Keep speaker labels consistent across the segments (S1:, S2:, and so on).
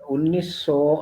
S1: 1900,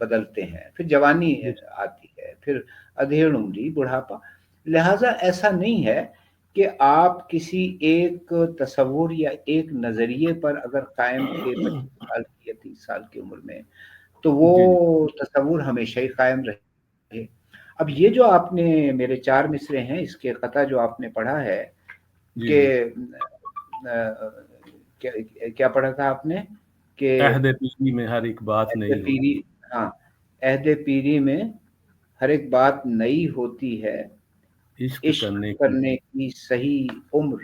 S1: بدلتے ہیں, پھر جوانی آتی ہے, پھر ادھیڑ عمری, بڑھاپا. لہٰذا ایسا نہیں ہے کہ آپ کسی ایک تصور یا ایک نظریے پر اگر قائم تھے 25 سال کی یا 30 سال کی عمر میں تو وہ تصور ہمیشہ ہی قائم رہے. اب یہ جو آپ نے میرے 4 مصرے ہیں, اس کے قطع جو آپ نے پڑھا ہے کہ کیا پڑھا تھا آپ نے کہ
S2: عہد پیری میں ہر ایک بات نئی ہوتی ہے.
S1: ہاں, عہد پیری میں ہر ایک بات نئی ہوتی ہے, عشق کرنے کی صحیح عمر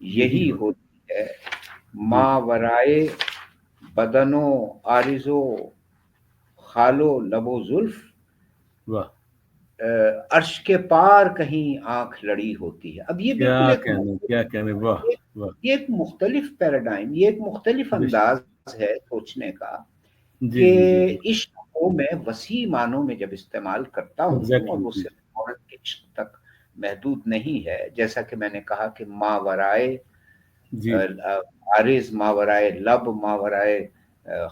S1: یہی ہوتی ہے, ماورائے بدن و عارض و خال و لب و زلف, عرش کے پار کہیں آنکھ لڑی ہوتی ہے. اب یہ بالکل ایک مختلف پیراڈائم, یہ ایک مختلف انداز ہے سوچنے کا کہ عشق کو میں وسیع معنوں میں جب استعمال کرتا ہوں اور وہ صرف عورت کے عشق تک محدود نہیں ہے, جیسا کہ میں نے کہا کہ ماورائے عارض, ماورائے لب, ماورائے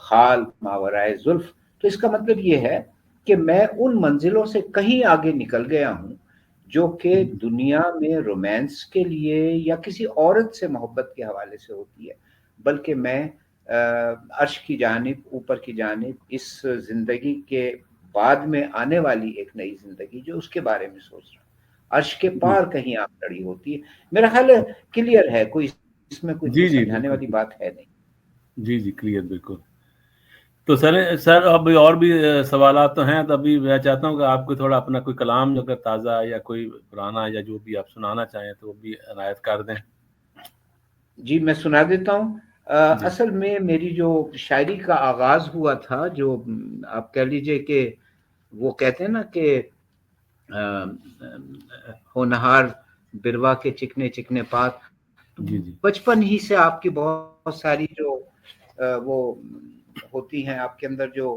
S1: خال, ماورائے زلف, تو اس کا مطلب یہ ہے کہ میں ان منزلوں سے کہیں آگے نکل گیا ہوں جو کہ دنیا میں رومانس کے لیے یا کسی عورت سے محبت کے حوالے سے ہوتی ہے, بلکہ میں عرش کی جانب, اوپر کی جانب, اس زندگی کے بعد میں آنے والی ایک نئی زندگی جو اس کے بارے میں سوچ رہا ہوں. عرش کے پار کہیں آنکھ لڑی ہوتی ہے, میرا خیال ہے کلیئر ہے, کوئی اس میں کوئی سمجھانے والی بات ہے نہیں.
S2: جی کلیئر بالکل. تو سر اب اور بھی سوالات تو ہیں, تو ابھی میں چاہتا ہوں کہ آپ کو تھوڑا اپنا کوئی کلام اگر تازہ یا کوئی پرانا یا جو بھی آپ سنانا چاہیں تو وہ بھی عنایت کر دیں.
S1: جی میں سنا دیتا ہوں. اصل میں میری جو شاعری کا آغاز ہوا تھا, جو آپ کہہ لیجئے کہ وہ کہتے ہیں نا کہ ہونہار بروا کے چکنے چکنے پات, بچپن ہی سے آپ کی بہت ساری جو وہ ہوتی ہیں آپ کے اندر جو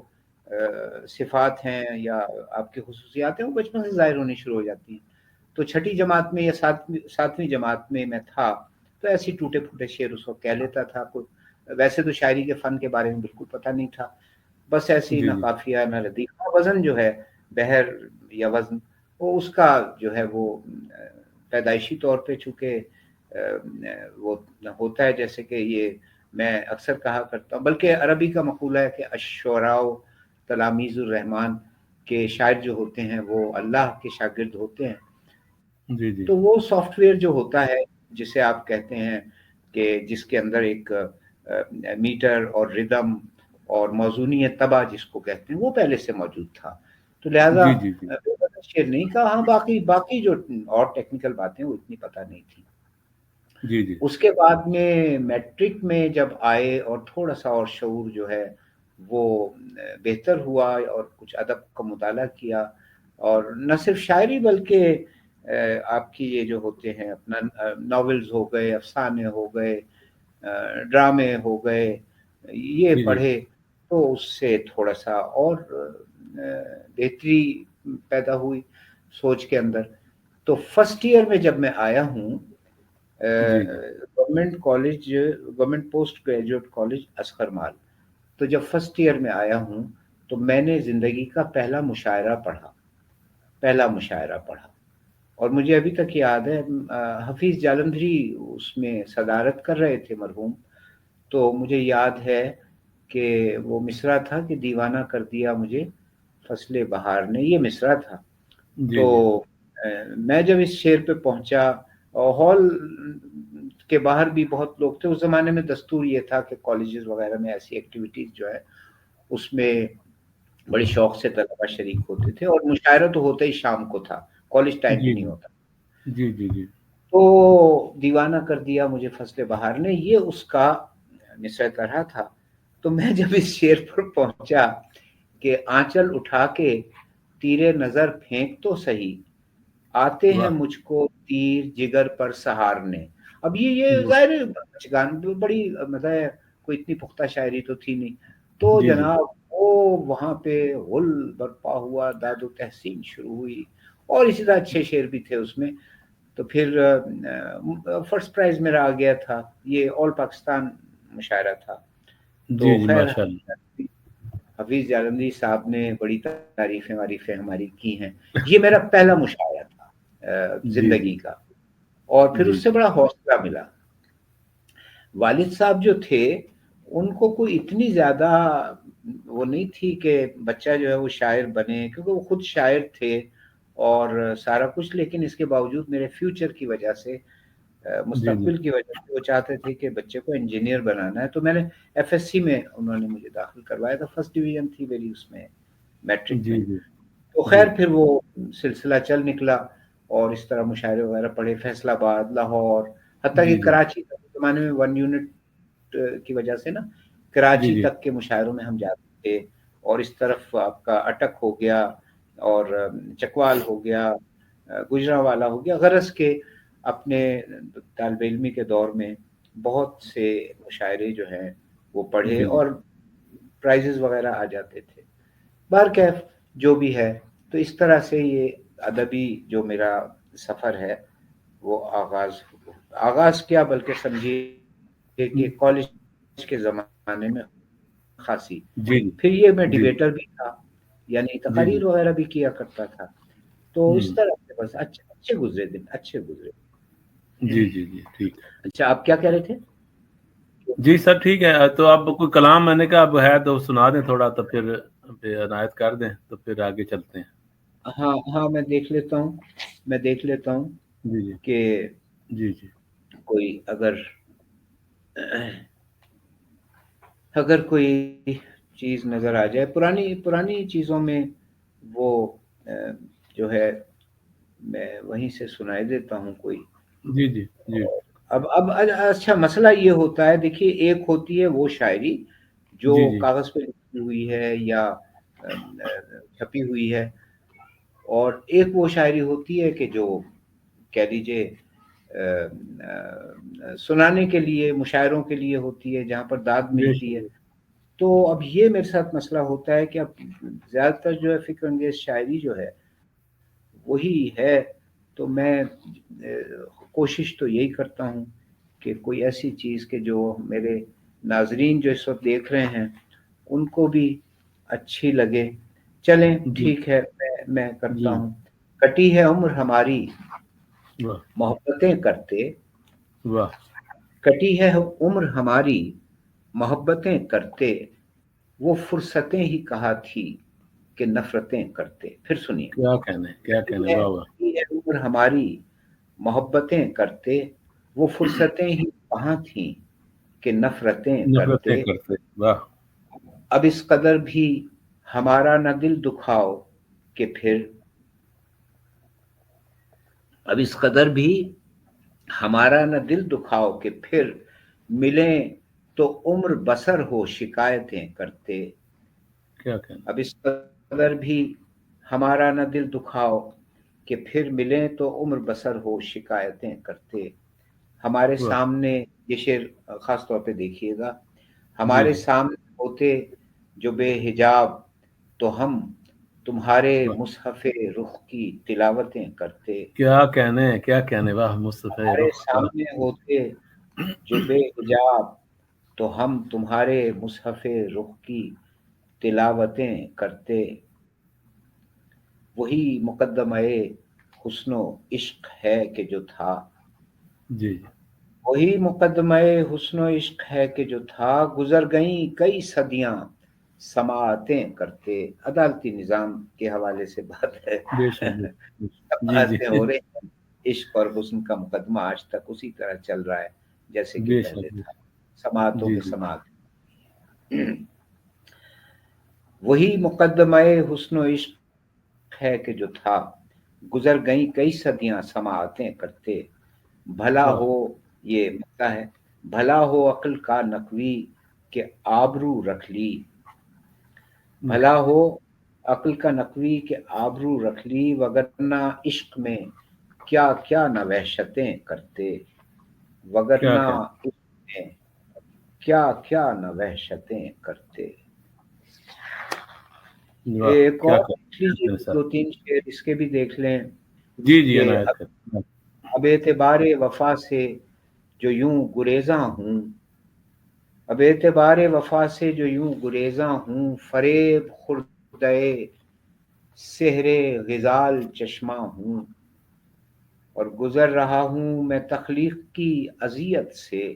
S1: صفات ہیں یا آپ کی خصوصیات ہیں وہ بچپن سے ظاہر ہونی شروع ہو جاتی ہیں. تو 6ٹھی جماعت میں یا 7ویں جماعت میں تھا تو ایسی ٹوٹے پھوٹے شعر اس وقت کہہ لیتا تھا. ویسے تو شاعری کے فن کے بارے میں بالکل پتہ نہیں تھا, بس ایسی نہ قافیہ نہ ردیف, وزن جو ہے بحر یا وزن وہ اس کا جو ہے وہ پیدائشی طور پہ چونکہ وہ ہوتا ہے, جیسے کہ یہ میں اکثر کہا کرتا ہوں, بلکہ عربی کا مقولہ ہے کہ الشعراء تلاميذ الرحمن, کے شاعر جو ہوتے ہیں وہ اللہ کے شاگرد ہوتے ہیں. تو وہ سافٹ ویئر جو ہوتا ہے جسے آپ کہتے ہیں کہ جس کے اندر ایک میٹر اور ردم اور موزونیت طبع جس کو کہتے ہیں وہ پہلے سے موجود تھا, تو لہذا شعر نہیں کہا. ہاں باقی جو اور ٹیکنیکل باتیں وہ اتنی پتہ نہیں تھی. اس کے بعد میں میٹرک میں جب آئے اور تھوڑا سا اور شعور جو ہے وہ بہتر ہوا اور کچھ ادب کا مطالعہ کیا, اور نہ صرف شاعری بلکہ آپ کی یہ جو ہوتے ہیں اپنا ناولز ہو گئے, افسانے ہو گئے, ڈرامے ہو گئے, یہ پڑھے تو اس سے تھوڑا سا اور بہتری پیدا ہوئی سوچ کے اندر. تو فرسٹ ایئر میں جب میں آیا ہوں government post graduate college Asghar Mall, تو جب فرسٹ ایئر میں آیا ہوں تو میں نے زندگی کا پہلا مشاعرہ پڑھا, اور مجھے ابھی تک یاد ہے حفیظ جالندھری اس میں صدارت کر رہے تھے مرحوم. تو مجھے یاد ہے کہ وہ مصرع تھا کہ دیوانہ کر دیا مجھے فصل بہار نے, یہ مصرع تھا. تو میں جب اس شعر پہ پہنچا, ہال کے باہر بھی بہت لوگ تھے. اس زمانے میں دستور یہ تھا کہ کالجز وغیرہ میں ایسی ایکٹیویٹیز جو ہے اس میں بڑی شوق سے طلبہ شریک ہوتے تھے, اور مشاعرہ تو ہوتا ہی شام کو تھا, کالج ٹائم بھی نہیں ہوتا. تو دیوانہ کر دیا مجھے فصل بہار نے, یہ اس کا مصرع طرح تھا. تو میں جب اس شعر پر پہنچا کہ آنچل اٹھا کے تیرے نظر پھینک تو صحیح, آتے ہیں مجھ کو تیر جگر پر سہارنے. اب یہ ظاہر بڑی مطلب کوئی اتنی پختہ شاعری تو تھی نہیں, تو جناب وہ وہاں پہ غل برپا ہوا, داد و تحسین شروع ہوئی, اور اسی طرح اچھے شعر بھی تھے اس میں. تو پھر فرسٹ پرائز میرا آ گیا تھا, یہ آل پاکستان مشاعرہ تھا. تو خیر حفیظ جالندھی صاحب نے بڑی تعریفیں واریفیں ہماری کی ہیں. یہ میرا پہلا مشاعرہ تھا زندگی کا, اور پھر اس سے بڑا حوصلہ ملا. والد صاحب جو تھے ان کو کوئی اتنی زیادہ وہ نہیں تھی کہ بچہ جو ہے وہ شاعر بنے, کیونکہ وہ خود شاعر تھے اور سارا کچھ, لیکن اس کے باوجود میرے فیوچر کی وجہ سے, مستقبل کی وجہ سے وہ چاہتے تھے کہ بچے کو انجینئر بنانا ہے. تو میں نے ایف ایس سی میں انہوں نے مجھے داخل کروایا تھا, فرسٹ ڈویژن تھی میری اس میں میٹرک میں. تو خیر پھر وہ سلسلہ چل نکلا اور اس طرح مشاعرے وغیرہ پڑھے فیصل آباد, لاہور, حتیٰ کہ کراچی تک زمانے میں 1 یونٹ کی وجہ سے نا کراچی تک کے مشاعروں میں ہم جاتے تھے. اور اس طرف آپ کا اٹک ہو گیا اور چکوال ہو گیا, گجرانوالہ ہو گیا, غرض کے اپنے طالب علمی کے دور میں بہت سے مشاعرے جو ہیں وہ پڑھے اور پرائزز وغیرہ آ جاتے تھے. بہرکیف جو بھی ہے, تو اس طرح سے یہ ادبی جو میرا سفر ہے وہ آغاز کیا, بلکہ سمجھیے کہ کالج کے زمانے میں خاصی. پھر یہ میں ڈیبیٹر بھی تھا, یعنی تقاریر وغیرہ بھی کیا کرتا تھا. تو اس طرح سے بس اچھے گزرے دن, اچھے گزرے.
S2: جی ٹھیک.
S1: اچھا, آپ کیا کہہ رہے تھے؟
S2: جی سر ٹھیک ہے. تو آپ کوئی کلام میں نے کہا اب ہے تو سنا دیں تھوڑا, تو پھر عنایت کر دیں, تو پھر آگے چلتے ہیں.
S1: ہاں میں دیکھ لیتا ہوں کہ
S2: جی
S1: کوئی اگر کوئی چیز نظر آ جائے پرانی چیزوں میں, وہ جو ہے میں وہیں سے سنائی دیتا ہوں کوئی.
S2: جی
S1: اب اچھا مسئلہ یہ ہوتا ہے, دیکھیے ایک ہوتی ہے وہ شاعری جو کاغذ پہ لکھی ہوئی ہے یا چھپی ہوئی ہے, اور ایک وہ شاعری ہوتی ہے کہ جو کہہ دیجئے سنانے کے لیے, مشاعروں کے لیے ہوتی ہے, جہاں پر داد ملتی ہے. تو اب یہ میرے ساتھ مسئلہ ہوتا ہے کہ اب زیادہ تر جو ہے فکر انگیز شاعری جو ہے وہی ہے. تو میں کوشش تو یہی کرتا ہوں کہ کوئی ایسی چیز کہ جو میرے ناظرین جو اس وقت دیکھ رہے ہیں ان کو بھی اچھی لگے. چلیں ٹھیک ہے, میں کرتا ہوں. کٹی ہے عمر ہماری محبتیں کرتے, کٹی ہے عمر ہماری محبتیں کرتے, وہ فرصتیں ہی کہا تھی کہ نفرتیں کرتے. پھر سنیے,
S2: کیا کہنے
S1: عمر ہماری محبتیں کرتے, وہ فرصتیں ہی کہاں تھیں کہ نفرتیں کرتے. اب اس قدر بھی ہمارا نہ دل دکھاؤ کہ پھر, اب اس قدر بھی ہمارا نہ دل دکھاؤ کہ پھر ملیں تو عمر بسر ہو شکایتیں کرتے. اب اس قدر بھی ہمارا نہ دل دکھاؤ کہ پھر ملیں تو عمر بسر ہو شکایتیں کرتے. ہمارے سامنے, یہ شعر خاص طور پہ دیکھیے گا, ہمارے سامنے ہوتے جو بے حجاب تو ہم تمہارے مصحف رخ کی تلاوتیں کرتے.
S2: کیا کہنے واہ مصحف
S1: ہمارے
S2: رخ.
S1: سامنے ہوتے جو بے حجاب تو ہم تمہارے مصحف رخ کی تلاوتیں کرتے. وہی مقدمہ حسن و عشق ہے کہ جو تھا, وہی مقدمہ حسن و عشق ہے کہ جو تھا, گزر گئیں کئی صدیاں سماعتیں کرتے. عدالتی نظام کے حوالے سے بات ہے, سماعتیں ہو رہے ہیں, عشق اور حسن کا مقدمہ آج تک اسی طرح چل رہا ہے جیسے کہ پہلے تھا, سماعتوں کے سماعت. وہی مقدمہ حسن و عشق ہے کہ جو تھا, گزر گئیں کئی صدیاں سماعتیں کرتے. بھلا ہو, یہ مسئلہ ہے, بھلا ہو عقل کا نقوی کہ آبرو رکھ لی, بھلا ہو عقل کا نقوی کہ آبرو رکھ لی, وگرنہ عشق میں کیا کیا نہ وحشتیں کرتے, وگرنہ عشق میں کیا کیا نہ وحشتیں کرتے. ایک اور دو تین شعر اس کے بھی دیکھ لیں کہ اب اعتبار وفا سے جو یوں گریزاں ہوں, اب اعتبار وفا سے جو یوں گریزاں ہوں، فریب خوردے سحر غزال چشمہ ہوں، اور گزر رہا ہوں میں تخلیق کی اذیت سے،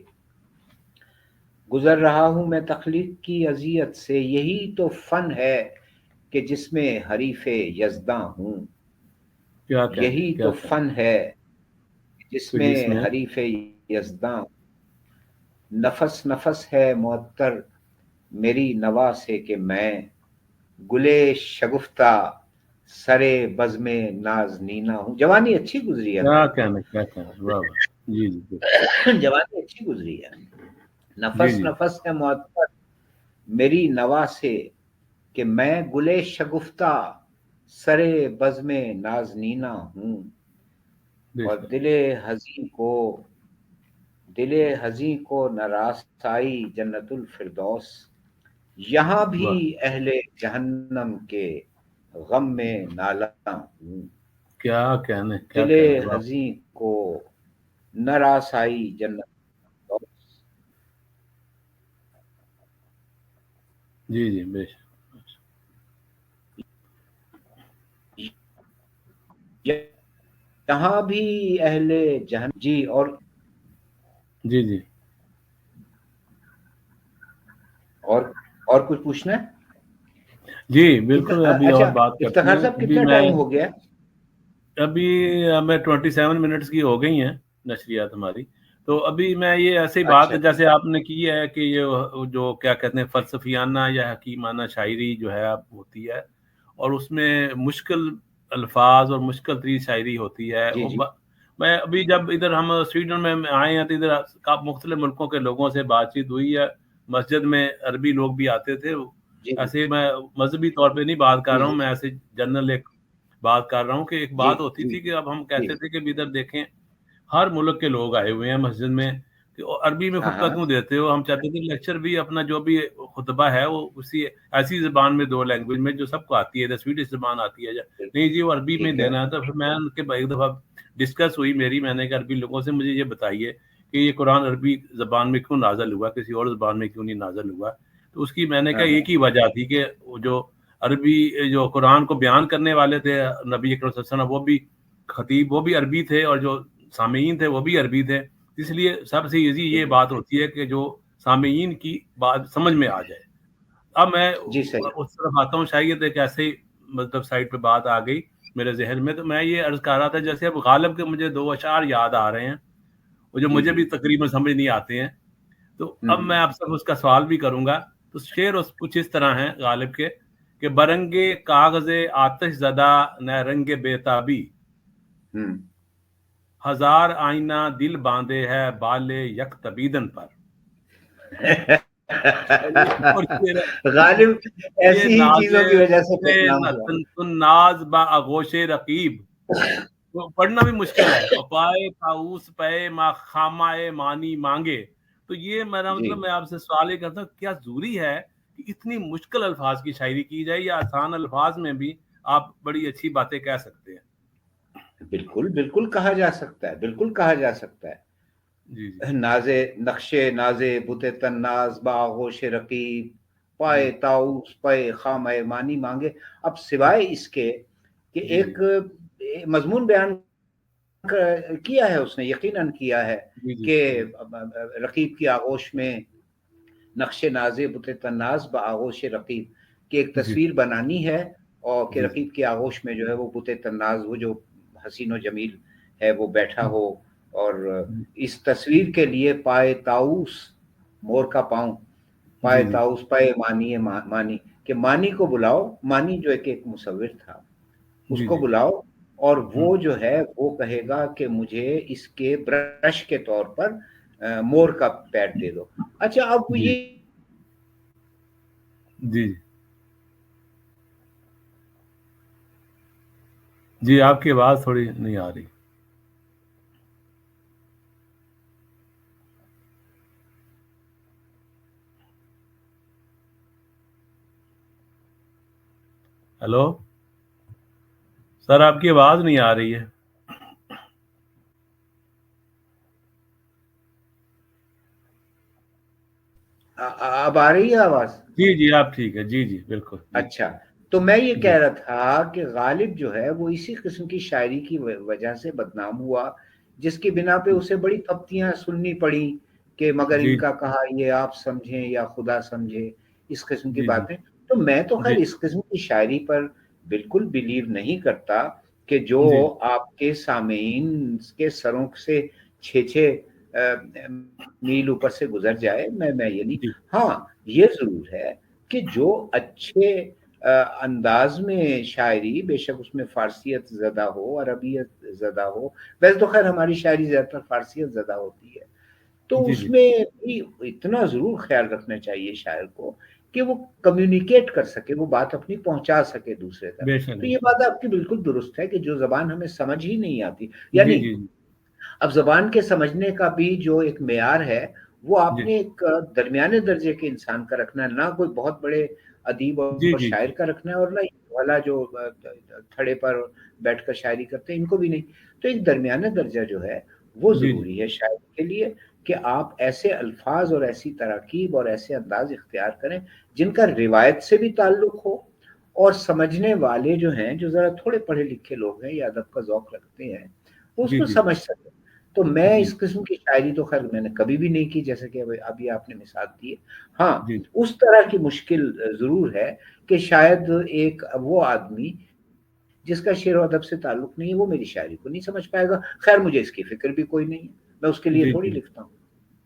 S1: گزر رہا ہوں میں تخلیق کی اذیت سے، یہی تو فن ہے کہ جس میں حریف یزداں ہوں،
S2: کیا کہنے
S1: یہی
S2: کیا
S1: تو
S2: کہنے
S1: فن ہے جس
S2: کہ
S1: میں
S2: جس میں
S1: حریف یزداں، نفس نفس ہے معطر میری نوا سے کہ میں گلے شگفتہ سرے بزم نازنینہ ہوں۔ جوانی اچھی گزری ہے میری،
S2: کیا کہنے واہ واہ، جی جی
S1: جوانی اچھی گزری ہے،
S2: جی
S1: نفس
S2: جی
S1: نفس ہے معطر میری نوا سے کہ میں گلے شگفتہ سرے بزم نازنینہ ہوں،
S2: بے
S1: اور
S2: شک،
S1: دل حزیں کو نہ راست آئی جنت الفردوس، یہاں بھی
S2: واہ
S1: اہل جہنم کے غم میں نالاں ہوں،
S2: کیا کہنے کیا
S1: دل
S2: کہنے واہ،
S1: حزیں کو نہ راست آئی جنت الفردوس،
S2: جی جی بے شک،
S1: یہاں بھی اہل جہنم، جی
S2: جی جی
S1: اور اور کچھ پوچھنا ہے؟
S2: جی
S1: کتنا
S2: بالکل، ابھی اور
S1: اچھا
S2: بات کرتے
S1: افتخار
S2: ہیں
S1: صاحب،
S2: ابھی
S1: کتنا
S2: میں،
S1: ٹائم ہو گیا؟
S2: ابھی ہمیں 27 منٹس کی ہو گئی ہیں نشریات ہماری، تو ابھی میں یہ ایسی بات
S1: اچھا
S2: جیسے آپ نے کی ہے کہ یہ جو کیا کہتے ہیں فلسفیانہ یا حکیمانہ شاعری جو ہے ہوتی ہے، اور اس میں مشکل الفاظ اور مشکل ترین شاعری ہوتی ہے،
S1: جی جی
S2: میں ابھی جب ادھر ہم سویڈن میں آئے ہیں تو ادھر مختلف ملکوں کے لوگوں سے بات چیت ہوئی ہے، مسجد میں عربی لوگ بھی آتے تھے،
S1: جی جی
S2: ایسے میں مذہبی طور پہ نہیں بات کر
S1: جی
S2: رہا ہوں،
S1: جی
S2: میں ایسے جنرل ایک بات کر رہا ہوں کہ ایک
S1: جی
S2: بات ہوتی
S1: جی
S2: تھی کہ اب ہم
S1: جی
S2: کہتے تھے کہ ادھر دیکھیں ہر ملک کے لوگ آئے ہوئے ہیں مسجد میں، کہ عربی میں
S1: ہاں
S2: خطبہ
S1: ہاں
S2: کیوں دیتے ہو؟ ہم چاہتے تھے لیکچر بھی اپنا جو بھی خطبہ ہے وہ اسی ایسی زبان میں، 2 لینگویج میں جو سب کو آتی ہے، سویڈش زبان آتی ہے، نہیں جی وہ عربی میں
S1: ٹھیک ہے
S2: دینا ہے، تو پھر میں ان کے ایک دفعہ ڈسکس ہوئی میری، میں نے کہا عربی لوگوں سے مجھے یہ بتائیے کہ یہ قرآن عربی زبان میں کیوں نازل ہوا، کسی اور زبان میں کیوں نہیں نازل ہوا؟ تو اس کی میں نے کہا
S1: ہاں ہاں
S2: ایک ہی وجہ تھی کہ وہ جو عربی جو قرآن کو بیان کرنے والے تھے نبی اکرم صلی اللہ علیہ وسلم، وہ بھی خطیب وہ بھی عربی تھے، اور جو سامعین تھے وہ بھی عربی تھے، اس لیے سب سے ایزی یہ
S1: ٹھیک ہے
S2: بات ہوتی ہے کہ جو سامعین کی بات سمجھ میں آ جائے۔ اب میں
S1: جی صحیح
S2: اس طرف آتا ہوں، شاید ایک ایسے مطلب سائٹ پہ بات آ گئی میرے ذہن میں، تو میں یہ عرض کر رہا تھا جیسے اب غالب کے مجھے 2 اشعار یاد آ رہے ہیں، وہ جو
S1: جی
S2: مجھے
S1: جی
S2: بھی تقریباً سمجھ نہیں آتے ہیں، تو اب میں آپ سے اس کا سوال بھی کروں گا۔ تو شعر کچھ اس طرح ہیں غالب کے کہ برنگے کاغذ آتش زدہ نہ رنگ بےتابی،
S1: ہوں
S2: ہزار آئینہ دل باندھے ہے بال یک تبیدن پر۔ اور شعر ہے،
S1: غالب
S2: یہ
S1: ایسی ہی
S2: ناز
S1: چیزوں کی وجہ سے بدنام ہوا۔
S2: تن ناز با آغوش رقیب، وہ پڑھنا بھی مشکل ہے، پپائے طاؤس پے ما خامائے مانی مانگے۔ تو یہ میرا
S1: جی
S2: مطلب، میں آپ سے سوال یہ کرتا ہوں کیا ضروری ہے کہ اتنی مشکل الفاظ کی شاعری کی جائے، یا آسان الفاظ میں بھی آپ بڑی اچھی باتیں کہہ سکتے ہیں؟
S1: بالکل بالکل کہا جا سکتا ہے، بالکل کہا جا سکتا ہے۔
S2: جی جی
S1: ناز نقشے نازے بت تناز با آغوش رقیب، پائے
S2: جی
S1: طاؤس پے خامہ مانی مانگے۔ اب سوائے اس کے کہ
S2: جی
S1: ایک مضمون بیان کیا ہے اس نے، یقیناً کیا ہے
S2: جی جی
S1: کہ
S2: جی
S1: رقیب کی آغوش میں نقش نازے بت تناز با آغوش رقیب کی ایک
S2: جی
S1: تصویر بنانی ہے، اور کہ
S2: جی
S1: رقیب کی آغوش میں جو ہے وہ بت تناز، وہ جو حسین و جمیل ہے وہ بیٹھا ہو، اور اس تصویر کے لیے پائے طاؤس، مور کا پاؤں،
S2: جی
S1: پائے
S2: جی
S1: طاؤس پائے مانی مانی، کہ مانی کو بلاؤ، مانی جو ایک مصور تھا اس
S2: جی
S1: کو
S2: جی
S1: بلاؤ، اور وہ جو ہے وہ کہے گا کہ مجھے اس کے برش کے طور پر مور کا پیر دے دو۔ اچھا اب
S2: جی
S1: یہ
S2: جی جی آپ کی آواز تھوڑی نہیں آ رہی۔ ہیلو سر، آپ کی آواز نہیں آ رہی ہے۔
S1: اب آ رہی ہے آواز؟
S2: جی آپ ٹھیک ہے، جی بالکل جی
S1: اچھا، تو میں یہ
S2: جی
S1: کہہ رہا تھا کہ غالب جو ہے وہ اسی قسم کی شاعری کی وجہ سے بدنام ہوا، جس کی بنا پہ اسے بڑی تپتیاں سننی پڑی کہ مگر
S2: جی
S1: ان کا کہا یہ آپ سمجھیں یا خدا سمجھے، اس قسم کی
S2: جی جی
S1: باتیں۔ تو میں تو خیر
S2: جی
S1: اس قسم کی شاعری پر بالکل بلیو نہیں کرتا کہ جو
S2: جی
S1: آپ کے سامعین کے سروں سے 6 میل اوپر سے گزر جائے، میں یہ نہیں۔
S2: جی
S1: ہاں، یہ ضرور ہے کہ جو اچھے انداز میں شاعری، بے شک اس میں فارسیت زدہ ہو، عربیت زدہ ہو، ویسے تو خیر ہماری شاعری زیادہ تر فارسیت زدہ ہوتی ہے، تو
S2: جی
S1: اس
S2: جی
S1: میں بھی اتنا ضرور خیال رکھنا چاہیے شاعر کو کہ وہ کمیونیکیٹ کر سکے، وہ بات اپنی پہنچا سکے دوسرے تک۔
S2: بے شک
S1: تو
S2: بے
S1: یہ
S2: شک
S1: بات آپ کی بالکل درست ہے کہ جو زبان ہمیں سمجھ ہی نہیں آتی،
S2: جی
S1: یعنی
S2: جی
S1: اب زبان کے سمجھنے کا بھی جو ایک معیار ہے وہ آپ
S2: جی
S1: نے ایک درمیانے درجے کے انسان کا رکھنا ہے، نہ کوئی بہت بڑے ادیب
S2: جی
S1: اور
S2: جی
S1: شاعر
S2: جی
S1: کا رکھنا ہے، اور نہ والا جو تھڑے پر بیٹھ کر شاعری کرتے ہیں ان کو بھی نہیں۔ تو ایک درمیانہ درجہ جو ہے وہ
S2: جی جی
S1: ضروری ہے شاعری کے لیے کہ آپ ایسے الفاظ اور ایسی تراکیب اور ایسے انداز اختیار کریں جن کا روایت سے بھی تعلق ہو، اور سمجھنے والے جو ہیں، جو ذرا تھوڑے پڑھے لکھے لوگ ہیں یا ادب کا ذوق رکھتے ہیں، وہ اس
S2: جی
S1: کو
S2: جی
S1: سمجھ سکے۔ تو میں
S2: جی
S1: اس قسم کی شاعری تو خیر میں نے کبھی بھی نہیں کی، جیسے کہ ابھی آپ نے مثال دی ہے۔ ہاں،
S2: جی
S1: اس طرح کی مشکل ضرور ہے کہ شاید ایک وہ آدمی جس کا شعر و ادب سے تعلق نہیں ہے وہ میری شاعری کو نہیں سمجھ پائے گا۔ خیر مجھے اس کی فکر بھی کوئی نہیں ہے، میں اس کے لیے
S2: جی
S1: تھوڑی
S2: جی
S1: لکھتا ہوں۔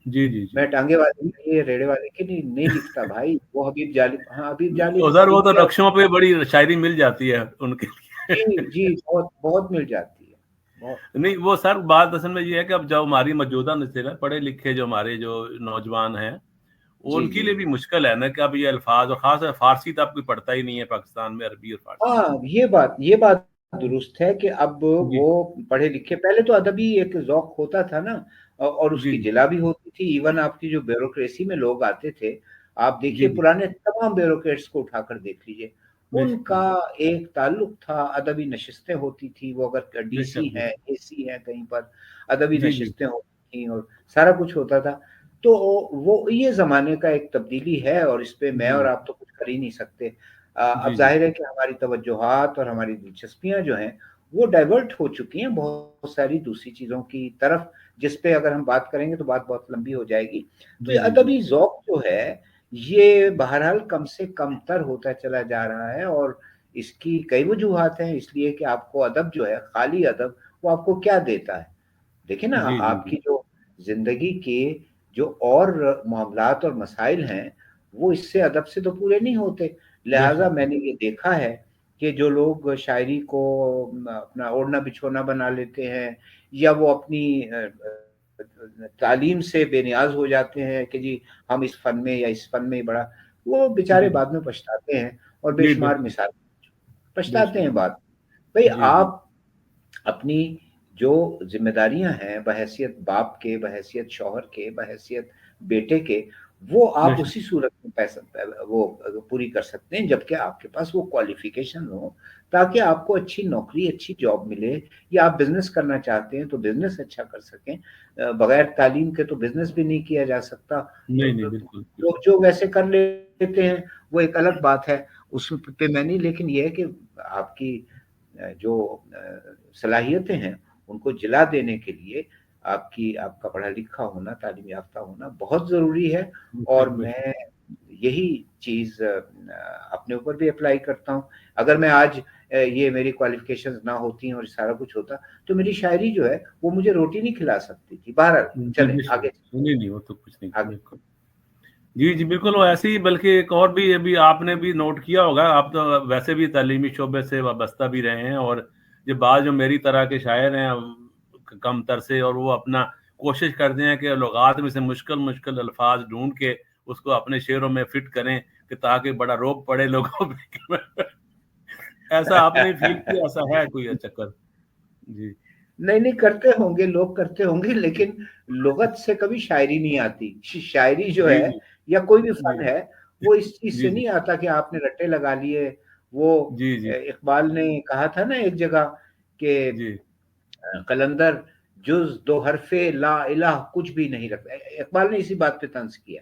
S2: جی جی جی
S1: میں ٹانگے والے کے لیے، ریڑے والے کے لیے نہیں لکھتا بھائی، وہ حبیب جالب، ہاں حبیب جالب
S2: ادھر وہ
S1: لکھ
S2: تو
S1: گیا۔
S2: نقشوں پہ بڑی شاعری مل جاتی ہے ان کے
S1: جی جی، بہت بہت مل جاتی ہے، بہت۔
S2: نہیں وہ سر بات اصل میں یہ ہے کہ اب جو ہماری موجودہ نسل ہے، پڑھے لکھے جو ہمارے جو نوجوان ہیں،
S1: جی
S2: ان کے
S1: جی،
S2: لیے بھی مشکل ہے نا کہ اب یہ الفاظ، اور خاص فارسی تو اب کوئی پڑھتا ہی نہیں ہے پاکستان میں، عربی اور فارسی۔
S1: ہاں یہ بات درست ہے کہ اب
S2: جی
S1: وہ پڑھے لکھے، پہلے تو ادبی ایک ذوق ہوتا تھا نا، اور اس
S2: جی
S1: کی جلا بھی ہوتی تھی۔ ایون آپ کی جو بیوروکریسی میں لوگ آتے تھے، آپ
S2: جی
S1: دیکھیے
S2: جی
S1: پرانے تمام بیوروکریٹس کو اٹھا کر دیکھ لیجئے،
S2: بے
S1: ان
S2: شک
S1: کا ایک تعلق تھا، ادبی نشستیں ہوتی تھی، وہ اگر ڈی
S2: بے
S1: سی
S2: شک بے
S1: ہیں،
S2: شک
S1: اے سی ہیں کہیں پر، ادبی
S2: جی جی
S1: نشستیں ہوتی تھیں اور سارا کچھ ہوتا تھا۔ تو وہ یہ زمانے کا ایک تبدیلی ہے، اور اس پہ میں
S2: جی
S1: اور آپ تو کچھ کر ہی نہیں سکتے۔ اب
S2: جی جی
S1: ظاہر ہے کہ ہماری توجہات اور ہماری دلچسپیاں جو ہیں وہ ڈائیورٹ ہو چکی ہیں بہت ساری دوسری چیزوں کی طرف، جس پہ اگر ہم بات کریں گے تو بات بہت لمبی ہو جائے گی۔ تو
S2: جی
S1: یہ
S2: جی جی
S1: ادبی ذوق جو ہے یہ بہرحال کم سے کم تر ہوتا چلا جا رہا ہے، اور اس کی کئی وجوہات ہیں، اس لیے کہ آپ کو ادب جو ہے، خالی ادب، وہ آپ کو کیا دیتا ہے؟ دیکھیں نا،
S2: جی جی
S1: آپ
S2: جی
S1: کی جو زندگی کے جو اور معاملات اور مسائل ہیں وہ اس سے ادب سے تو پورے نہیں ہوتے۔
S2: بے
S1: لہٰذا
S2: شک
S1: میں نے یہ دیکھا ہے کہ جو لوگ شاعری کو اپنا اوڑھنا بچھونا بنا لیتے ہیں، یا وہ اپنی تعلیم سے بے نیاز ہو جاتے ہیں کہ جی ہم اس فن میں یا اس فن میں بڑا، وہ
S2: جی
S1: بیچارے بعد میں پچھتاتے ہیں، اور بے
S2: جی
S1: شمار
S2: بالکل
S1: مثال
S2: بے
S1: پچھتاتے
S2: شک
S1: ہیں بعد۔ بھئی
S2: جی جی
S1: آپ اپنی جو ذمہ داریاں ہیں بحیثیت باپ کے، بحیثیت شوہر کے، بحیثیت بیٹے کے، وہ
S2: بے
S1: آپ
S2: شک
S1: اسی صورت میں پیسہ وہ پوری کر سکتے ہیں جبکہ آپ کے پاس وہ کوالیفیکیشن ہو، تاکہ آپ کو اچھی نوکری، اچھی جاب ملے، یا آپ بزنس کرنا چاہتے ہیں تو بزنس اچھا کر سکیں۔ بغیر تعلیم کے تو بزنس بھی نہیں کیا جا سکتا۔
S2: نہیں نہیں بالکل
S1: لوگ
S2: بالکل
S1: جو ویسے کر لیتے ہیں وہ ایک الگ بات ہے، اس پہ میں نہیں، لیکن یہ ہے کہ آپ کی جو صلاحیتیں ہیں ان کو جلا دینے کے لیے آپ کا پڑھا لکھا ہونا، تعلیم یافتہ ہونا بہت ضروری ہے۔
S2: بے
S1: اور
S2: شک بے شک
S1: میں یہی چیز اپنے اوپر بھی اپلائی کرتا ہوں۔ اگر میں آج یہ میری کوالیفیکیشنز نہ ہوتی اور سارا کچھ ہوتا تو میری شاعری جو ہے وہ مجھے روٹی نہیں کھلا سکتی تھی۔ بہرحال
S2: جی
S1: چلیں
S2: بے شک
S1: آگے،
S2: نہیں نہیں وہ تو کچھ نہیں
S1: آگے۔
S2: بالکل جی جی بالکل وہ ایسے ہی، بلکہ ایک اور بھی ابھی آپ نے بھی نوٹ کیا ہوگا، آپ تو ویسے بھی تعلیمی شعبے سے وابستہ بھی رہے ہیں، اور یہ بعض جو میری طرح کے شاعر ہیں کم تر سے، اور وہ اپنا کوشش کرتے ہیں کہ لغات میں سے مشکل مشکل الفاظ ڈھونڈ کے اس کو اپنے شعروں میں فٹ کریں کہ تاکہ بڑا روب پڑے لوگوں پہ ایسا آپ نے فیل کیا، ایسا ہے کوئی چکر؟ جی
S1: نہیں نہیں، کرتے ہوں گے لوگ، کرتے ہوں گے، لیکن لغت سے کبھی شاعری نہیں آتی۔ شاعری جو
S2: جی
S1: ہے
S2: جی
S1: یا کوئی بھی
S2: جی
S1: فن ہے وہ اس چیز سے
S2: جی جی
S1: نہیں آتا کہ آپ نے رٹے لگا لیے۔ وہ
S2: جی جی
S1: اقبال نے کہا تھا نا ایک جگہ کہ
S2: جی
S1: قلندر جز دو حرف لا الہ کچھ بھی نہیں رکھتا۔ اقبال نے اسی بات پہ طنز کیا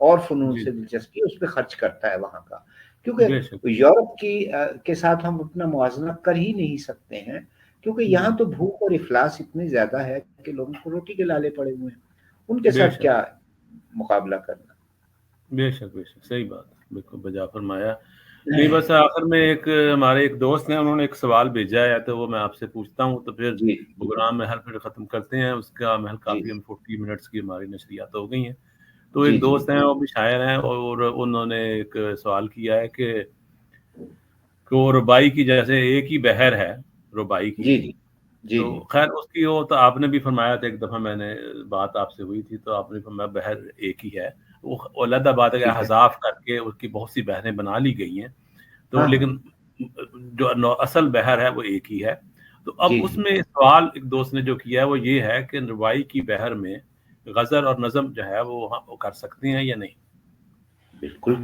S1: اور فنون
S2: جی
S1: سے دلچسپی اس پہ خرچ کرتا ہے وہاں کا، کیونکہ
S2: بے شک
S1: یورپ کے ساتھ ہم اپنا موازنہ کر ہی نہیں سکتے ہیں، کیونکہ
S2: جی
S1: یہاں تو بھوک اور افلاس اتنی زیادہ ہے کہ لوگوں کو روٹی کے لالے پڑے ہوئے ہیں، ان کے
S2: بے
S1: ساتھ
S2: شک
S1: کیا مقابلہ کرنا۔
S2: بے شک بے شک صحیح بات ہے، بالکل بجا فرمایا۔ نہیں بس آخر میں ایک ہمارے ایک دوست ہیں، انہوں نے ایک سوال بھیجا ہے تو وہ میں آپ سے پوچھتا ہوں تو پھر
S1: جی
S2: پروگرام میں ہر پھر ختم کرتے ہیں، اس کا محل
S1: جی
S2: کافی 40 منٹس کی ہماری نشریات ہو گئی ہیں۔ تو
S1: جی
S2: ایک
S1: جی
S2: دوست ہیں، وہ بھی شاعر ہیں، اور انہوں نے ایک سوال کیا ہے کہ وہ ربائی کی جیسے ایک ہی بحر ہے ربائی کی،
S1: جی جی جی
S2: تو
S1: جی
S2: خیر اس کی وہ تو آپ نے بھی فرمایا تھا، ایک دفعہ میں نے بات آپ سے ہوئی تھی تو آپ نے فرمایا بحر ایک ہی ہے، وہ علیحدہ بات ہے کہ
S1: ٹھیک ہے،
S2: حذاف کر کے اس کی بہت سی بحریں بنا لی گئی ہیں، تو
S1: ہاں ہاں
S2: لیکن جو اصل بحر ہے وہ ایک ہی ہے۔ تو اب
S1: جی
S2: اس
S1: جی
S2: میں سوال ایک دوست نے جو کیا ہے وہ یہ ہے کہ ربائی کی بحر میں غزل اور نظم جو ہے وہ کر سکتے ہیں یا نہیں؟
S1: بالکل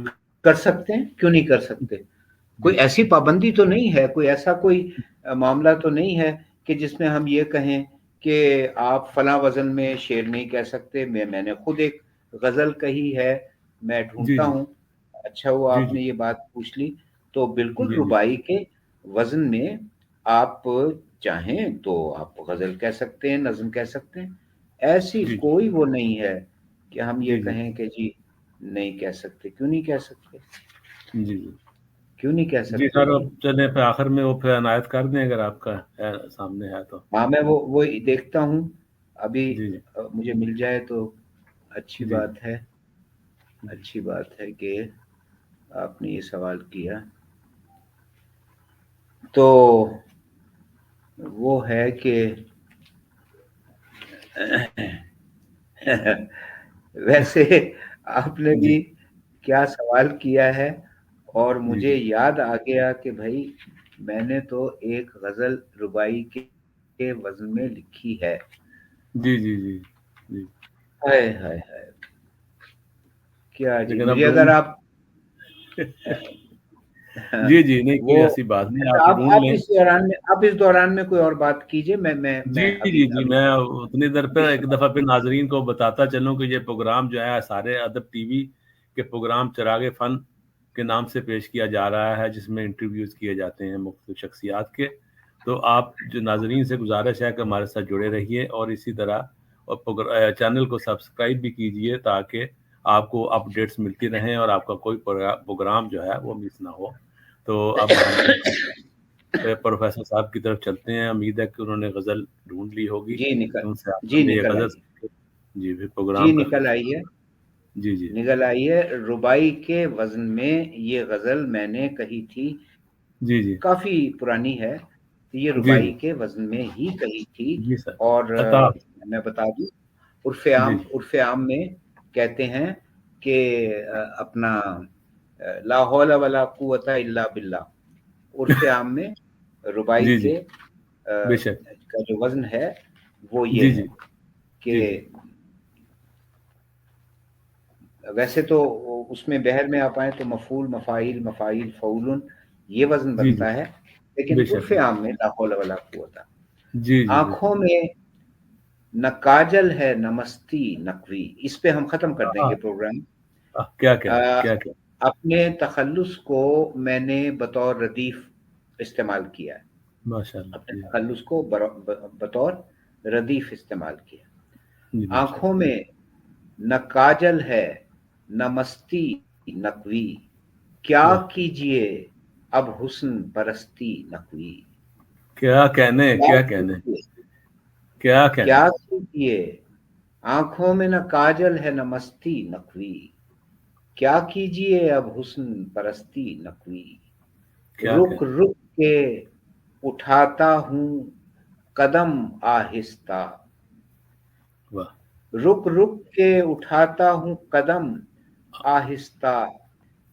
S1: کر سکتے ہیں، کیوں نہیں کر سکتے؟
S2: جی
S1: کوئی ایسی پابندی تو نہیں ہے، کوئی ایسا کوئی معاملہ تو نہیں ہے کہ جس میں ہم یہ کہیں کہ آپ فلاں وزن میں شعر نہیں کہہ سکتے۔ میں نے خود ایک غزل کہی ہے، میں
S2: جی
S1: ڈھونڈتا
S2: جی
S1: ہوں، اچھا ہوا
S2: جی
S1: آپ
S2: جی
S1: نے یہ بات پوچھ لی۔ تو بالکل
S2: جی جی
S1: ربائی کے وزن میں آپ چاہیں تو آپ غزل کہہ سکتے ہیں، نظم کہہ سکتے ہیں، ایسی
S2: جی
S1: کوئی وہ نہیں ہے کہ ہم یہ
S2: جی جی
S1: کہیں کہ جی نہیں کہہ سکتے۔ کیوں نہیں کہہ سکتے؟
S2: جی جی
S1: کیوں نہیں کہہ
S2: جی
S1: سکتے
S2: سر، اب
S1: جی؟
S2: چلیں پھر آخر میں وہ پھر عنایت کر دیں اگر آپ کا ہے سامنے ہے تو۔
S1: ہاں میں وہ دیکھتا ہوں ابھی،
S2: جی جی
S1: مجھے مل جائے تو اچھی
S2: جی
S1: بات ہے،
S2: جی
S1: اچھی بات ہے کہ آپ نے یہ سوال کیا۔ تو وہ ہے کہ ویسے آپ نے
S2: جی
S1: بھی کیا سوال کیا ہے، اور
S2: جی
S1: مجھے
S2: جی
S1: یاد آ گیا کہ بھائی میں نے تو ایک غزل ربائی کے وزن میں لکھی ہے۔
S2: جی جی جی جی
S1: ہائے ہائے ہائے، کیا جی،
S2: لیکن اب
S1: مجھے اگر
S2: ڈھونڈ
S1: آپ
S2: جی جی نہیں کوئی
S1: وہ
S2: ایسی بات نہیں،
S1: اچھا،
S2: آپ
S1: آپ
S2: ڈھونڈ
S1: آپ
S2: لیں۔
S1: اس دوران میں کوئی اور بات کیجئے، میں
S2: جی
S1: ابھی
S2: جی جی
S1: ابھی
S2: میں اتنی دیر پہ
S1: ابھی
S2: ایک دفعہ پھر ناظرین کو بتاتا چلوں کہ یہ پروگرام جو ہے سارے ادب ٹی وی کے پروگرام چراغ فن کے نام سے پیش کیا جا رہا ہے، جس میں انٹرویوز کیے جاتے ہیں مختلف شخصیات کے۔ تو آپ جو ناظرین سے گزارش ہے کہ ہمارے ساتھ جڑے رہیے، اور اسی طرح اور چینل کو سبسکرائب بھی کیجیے تاکہ آپ کو اپ ڈیٹس ملتی رہیں اور آپ کا کوئی پروگرام جو ہے وہ مس نہ ہو۔ تو اب ہم پروفیسر صاحب کی طرف چلتے ہیں، امید ہے کہ انہوں نے غزل ڈھونڈ لی ہوگی،
S1: جی
S2: تو ان سے
S1: جی
S2: آخر میں یہ
S1: نکل
S2: غزل
S1: آئیے،
S2: جی پھر
S1: جی
S2: پروگرام کا
S1: نکل آئیے،
S2: جی جی
S1: نکل آئیے۔ ربائی کے وزن میں یہ غزل میں نے کہی تھی،
S2: جی جی
S1: کافی پرانی ہے، یہ
S2: جی
S1: ربائی
S2: جی
S1: کے وزن میں ہی کہی تھی۔
S2: جی سر
S1: اور
S2: عطا
S1: میں بتا دوں،
S2: جی
S1: عرف عام میں کہتے ہیں کہ اپنا لا حول ولا قوت الا باللہ، عرف عام میں ربائی
S2: جی جی
S1: کے
S2: بے شک
S1: کا جو وزن ہے وہ
S2: جی
S1: یہ ہے
S2: جی
S1: کہ
S2: جی جی
S1: ویسے تو اس میں بحر میں آپ آئیں تو مفعول، مفاعیل، مفاعیل، فعول، یہ وزن
S2: جی جی
S1: بنتا ہے، لیکن
S2: بے
S1: عرف
S2: شک بے
S1: عام میں لا حول ولا قوت۔
S2: جی جی
S1: آنکھوں
S2: بالکل
S1: میں نہ کاجل ہے نہ مستی نقوی، اس پہ ہم ختم کر دیں گے پروگرام۔
S2: کیا کہنے کیا کہ
S1: اپنے تخلص کو میں نے بطور ردیف استعمال کیا ہے،
S2: ماشاء اللہ
S1: اپنے
S2: جی
S1: تخلص کو بطور ردیف استعمال کیا۔
S2: جی ماشاء
S1: آنکھوں
S2: اللہ
S1: میں نہ کاجل ہے نہ مستی نقوی، کیا
S2: واہ
S1: کیجئے اب حسن پرستی نقوی،
S2: کیا کہنے
S1: کیا
S2: کیا کہنے
S1: کیجئے،
S2: کیا کہنے
S1: کیا کیجئے، آنکھوں میں نہ کاجل ہے نہ مستی نقوی، کیا کیجئے اب حسن پرستی نقوی،
S2: کیا
S1: رک
S2: کہنے
S1: رک کے اٹھاتا ہوں قدم آہستہ،
S2: واہ
S1: رک رک کے اٹھاتا ہوں قدم آہستہ،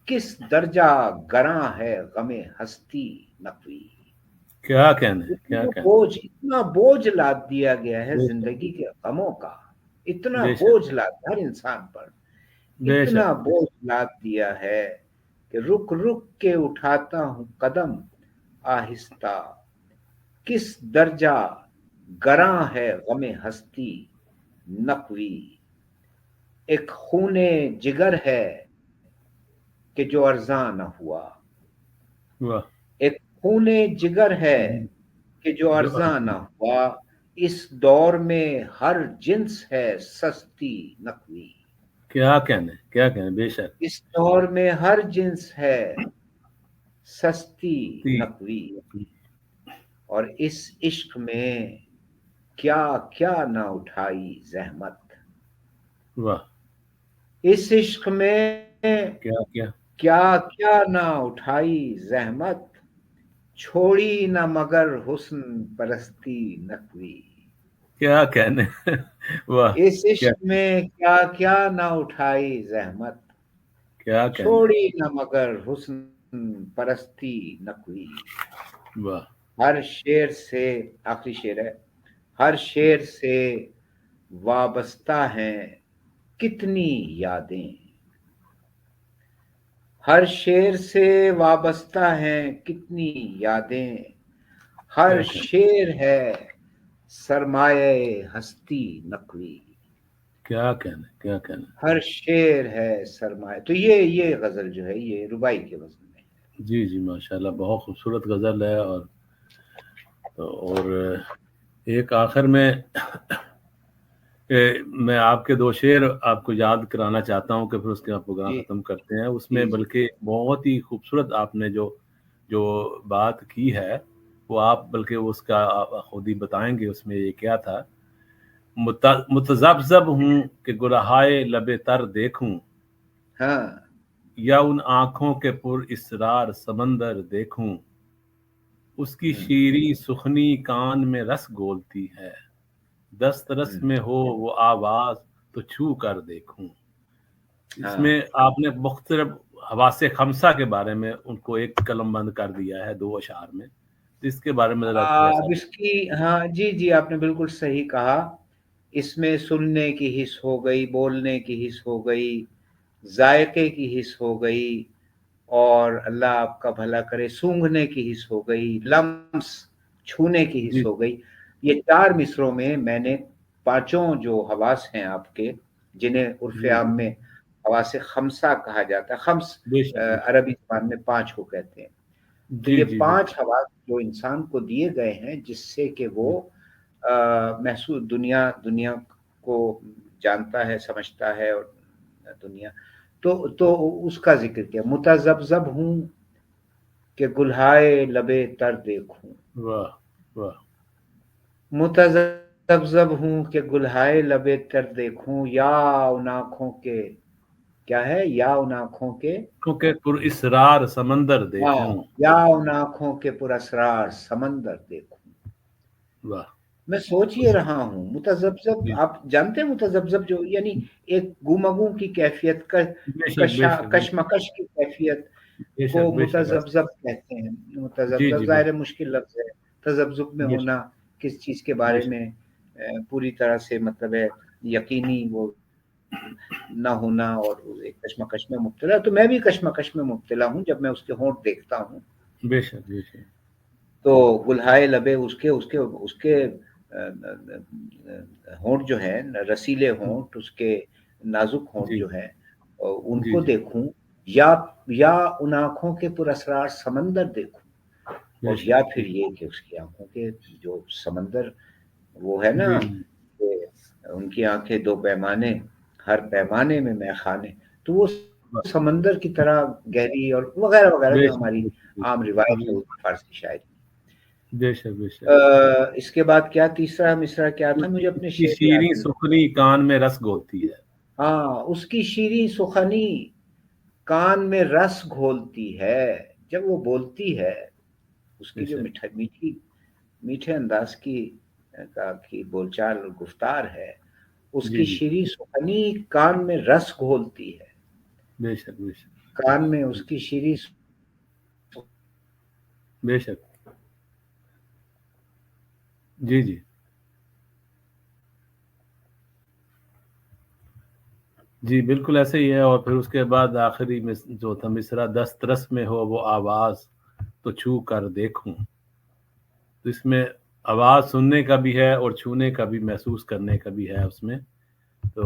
S1: کس درجہ گراں ہے غم ہستی نقوی،
S2: کیا کہنے کیا کہنے
S1: اتنا بوجھ لاد دیا گیا ہے
S2: بے شک
S1: زندگی کے غموں کا، اتنا
S2: بے شک
S1: بوجھ لاد ہر انسان پر،
S2: بے
S1: اتنا
S2: شک
S1: بوجھ لاد دیا ہے کہ رک رک کے اٹھاتا ہوں قدم آہستہ، کس درجہ گراں ہے غم ہستی نقوی، ایک خون جگر ہے کہ جو ارزاں نہ ہوا،
S2: واہ
S1: ایک خون جگر ہے کہ جو ارزاں نہ ہوا، اس دور میں ہر جنس ہے سستی نقوی،
S2: کیا کہنے بے شک
S1: اس دور میں ہر جنس ہے سستی نقوی، اور اس عشق میں کیا کیا نہ اٹھائی زحمت،
S2: واہ
S1: اس عشق میں
S2: کیا
S1: کیا کیا نہ اٹھائی زحمت، چھوڑی نہ مگر حسن پرستی نقوی،
S2: کیا کہنے واہ
S1: اس
S2: کیا
S1: عشق میں کیا کیا نہ اٹھائی زحمت،
S2: کیا کہنے
S1: چھوڑی نہ مگر حسن پرستی نقوی،
S2: واہ
S1: ہر شعر سے، آخری شعر ہے، ہر شعر سے وابستہ ہیں کتنی یادیں، ہر شعر سے وابستہ ہیں کتنی یادیں، ہر
S2: کیا کہنے
S1: شعر ہے سرمایہ ہستی نقوی،
S2: کیا کہنے
S1: ہر شعر ہے سرمایہ۔ تو یہ غزل جو ہے یہ ربائی کے وزن میں ہے۔
S2: جی جی ماشاءاللہ بہت خوبصورت غزل ہے، اور ایک آخر میں میں آپ کے 2 شعر آپ کو یاد کرانا چاہتا ہوں کہ پھر اس کے بعد پروگرام
S1: جی
S2: ختم کرتے ہیں، اس میں
S1: جی جی
S2: بلکہ بہت ہی خوبصورت آپ نے جو بات کی ہے وہ آپ بلکہ اس کا خود ہی بتائیں گے، اس میں یہ کیا تھا، متذبذب ہوں کہ گلہائے لب تر دیکھوں،
S1: ہاں
S2: یا ان آنکھوں کے پر اسرار سمندر دیکھوں، اس کی
S1: ہوں،
S2: شیریں سخنی کان میں رس گھولتی ہے، دسترس
S1: ہوں،
S2: میں ہو وہ آواز تو چھو کر دیکھوں۔ اس
S1: ہاں
S2: میں آپ نے مختلف حواس خمسہ کے بارے میں ان کو ایک قلم بند کر دیا ہے 2 اشعار میں، اس کے بارے میں ذرا تھوڑا سا۔
S1: اب اس کی، ہاں جی جی آپ نے بالکل صحیح کہا، اس میں سننے کی حس ہو گئی، بولنے کی حس ہو گئی، ذائقے کی حس ہو گئی، اور اللہ آپ کا بھلا کرے سونگھنے کی حس ہو گئی، لمس چھونے کی
S2: جی
S1: حس ہو گئی۔ یہ 4 مصروں میں میں نے 5 جو حواس ہیں آپ کے، جنہیں عرف
S2: جی جی
S1: عام میں حواس خمسہ کہا جاتا ہے، خمس
S2: بے شک
S1: عربی زبان میں 5 کو کہتے ہیں، تو
S2: جی
S1: یہ
S2: جی بے
S1: 5
S2: شک
S1: حواس جو انسان کو دیے گئے ہیں جس سے کہ وہ محسوس دنیا کو جانتا ہے، سمجھتا ہے، اور دنیا تو اس کا ذکر کیا، متذبذب ہوں کہ گلہائے لبے تر دیکھوں،
S2: واہ واہ
S1: متذبذب ہوں کہ گلہائے لبے تر دیکھوں، یا ان آنکھوں کے، کیا ہے، یا ان آنکھوں کے،
S2: کیونکہ پر اسرار سمندر
S1: ہاں،
S2: دیکھوں۔
S1: یا ان آنکھوں کے پراسرار سمندر دیکھوں۔
S2: واہ
S1: میں سوچ یہ رہا ہوں متذبذب،
S2: جی
S1: آپ جانتے ہیں متذبذب جو یعنی ایک گمگوں کی کیفیت،
S2: بے شک بے شک
S1: کشمکش کی کیفیت
S2: بے
S1: کو
S2: شک بے شک
S1: متذبذب کہتے ہیں۔
S2: جی
S1: متذبذب
S2: جی بے
S1: ظاہر مشکل لفظ ہے، تذبذب میں
S2: بے
S1: ہونا،
S2: شک
S1: کس چیز کے
S2: بے
S1: بارے
S2: شک
S1: میں پوری طرح سے مطلب ہے یقینی وہ نہ ہونا، اور ایک کشمکش میں مبتلا، تو میں بھی کشمکش میں مبتلا ہوں جب میں اس کے ہونٹ دیکھتا ہوں،
S2: بے شک بے شک
S1: تو گلہائے لبے اس کے ہونٹ جو ہیں رسیلے ہونٹ، اس کے نازک ہونٹ
S2: جی
S1: جو ہیں ان
S2: جی
S1: کو
S2: جی
S1: دیکھوں، یا ان آنکھوں کے پراسرار سمندر دیکھوں،
S2: بے
S1: اور یا
S2: شک
S1: پھر یہ کہ اس کی آنکھوں کے جو سمندر وہ ہے نا،
S2: جی
S1: کہ ان کی آنکھیں 2 پیمانے، ہر پیمانے میں میں خانے، تو وہ سمندر کی طرح گہری، اور وغیرہ وغیرہ
S2: بے
S1: جو
S2: شک
S1: ہماری
S2: بے
S1: عام
S2: شک
S1: روایت ہے فارسی شاعری۔
S2: بے شک بے شک
S1: اس کے بعد کیا تیسرا مصرع کیا تھا، مجھے
S2: اس
S1: اپنے
S2: کی
S1: شعر یاد
S2: شیریں
S1: نہیں۔
S2: سخنی کان میں رس گھولتی ہے۔
S1: ہاں، اس کی شیریں سخنی کان میں رس گھولتی ہے، جب وہ بولتی ہے، اس
S2: بے
S1: کی جو
S2: شک
S1: میٹھے انداز کی بول چال اور گفتار ہے، اس
S2: جی
S1: کی
S2: جی
S1: شیریں سخنی کان میں رس گھولتی ہے،
S2: بے شک بے شک
S1: کان میں اس کی شیریں
S2: بے شک جی جی جی بالکل ایسے ہی ہے، اور پھر اس کے بعد آخری جو تھا مصرع، دسترس میں ہو وہ آواز تو چھو کر دیکھوں، تو اس میں آواز سننے کا بھی ہے اور چھونے کا بھی، محسوس کرنے کا بھی ہے اس میں، تو